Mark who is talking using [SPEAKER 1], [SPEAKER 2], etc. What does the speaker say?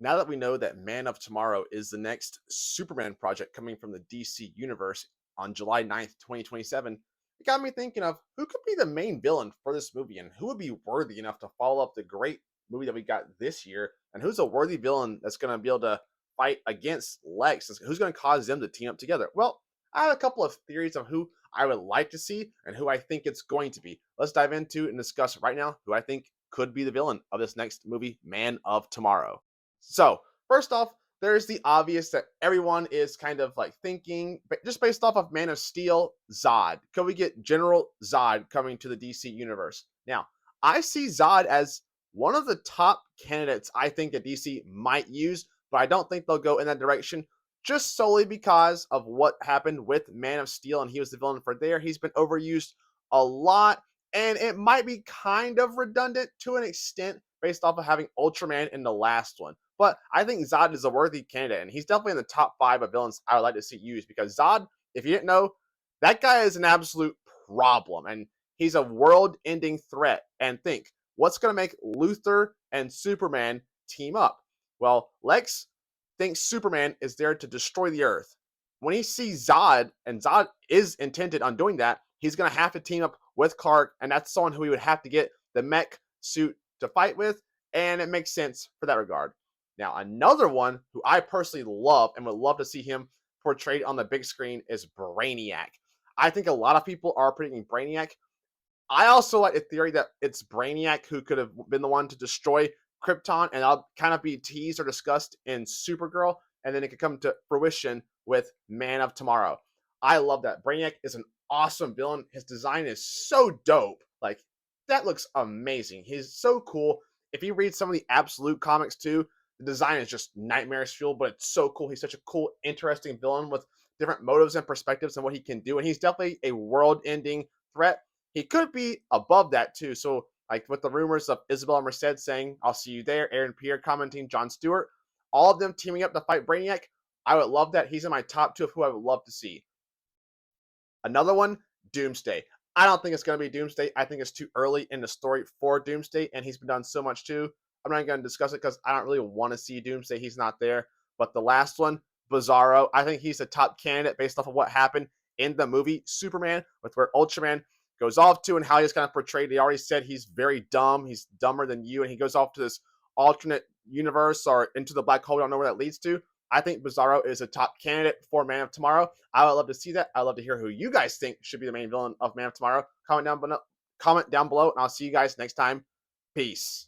[SPEAKER 1] Now that we know that Man of Tomorrow is the next Superman project coming from the DC universe on July 9th, 2027, it got me thinking of who could be the main villain for this movie and who would be worthy enough to follow up the great movie that we got this year, and who's a worthy villain that's going to be able to fight against Lex, who's going to cause them to team up together. Well, I have a couple of theories of who I would like to see and who I think it's going to be. Let's dive into and discuss right now who I think could be the villain of this next movie, Man of Tomorrow. So, first off, there's the obvious that everyone is kind of like thinking, but just based off of Man of Steel, Zod. Could we get General Zod coming to the DC universe? Now, I see Zod as one of the top candidates I think that DC might use, but I don't think they'll go in that direction just solely because of what happened with Man of Steel and he was the villain for there. He's been overused a lot, and it might be kind of redundant to an extent based off of having Ultraman in the last one. But I think Zod is a worthy candidate, and he's definitely in the top five of villains I would like to see used because Zod, if you didn't know, that guy is an absolute problem, and he's a world-ending threat. And think, what's going to make Luthor and Superman team up? Well, Lex thinks Superman is there to destroy the Earth. When he sees Zod, and Zod is intended on doing that, he's going to have to team up with Clark, and that's someone who he would have to get the mech suit to fight with, and it makes sense for that regard. Now, another one who I personally love and would love to see him portrayed on the big screen is Brainiac. I think a lot of people are predicting Brainiac. I also like the theory that it's Brainiac who could have been the one to destroy Krypton, and I'll kind of be teased or discussed in Supergirl, and then it could come to fruition with Man of Tomorrow. I love that. Brainiac is an awesome villain. His design is so dope. Like, that looks amazing. He's so cool. If you read some of the Absolute comics too, the design is just nightmarish fuel, but it's so cool. He's such a cool, interesting villain with different motives and perspectives and what he can do. And he's definitely a world ending threat. He could be above that too. So, like with the rumors of Isabella Merced saying, I'll see you there, Aaron Pierre commenting, John Stewart, all of them teaming up to fight Brainiac, I would love that. He's in my top two of who I would love to see. Another one, Doomsday. I don't think it's going to be Doomsday. I think it's too early in the story for Doomsday, and he's been done so much too. I'm not going to discuss it because I don't really want to see Doomsday. He's not there. But the last one, Bizarro, I think he's a top candidate based off of what happened in the movie Superman, with where Ultraman goes off to and how he's kind of portrayed. He already said he's very dumb. He's dumber than you, and he goes off to this alternate universe or into the black hole. I don't know where that leads to. I think Bizarro is a top candidate for Man of Tomorrow. I would love to see that. I'd love to hear who you guys think should be the main villain of Man of Tomorrow. Comment down below, and I'll see you guys next time. Peace.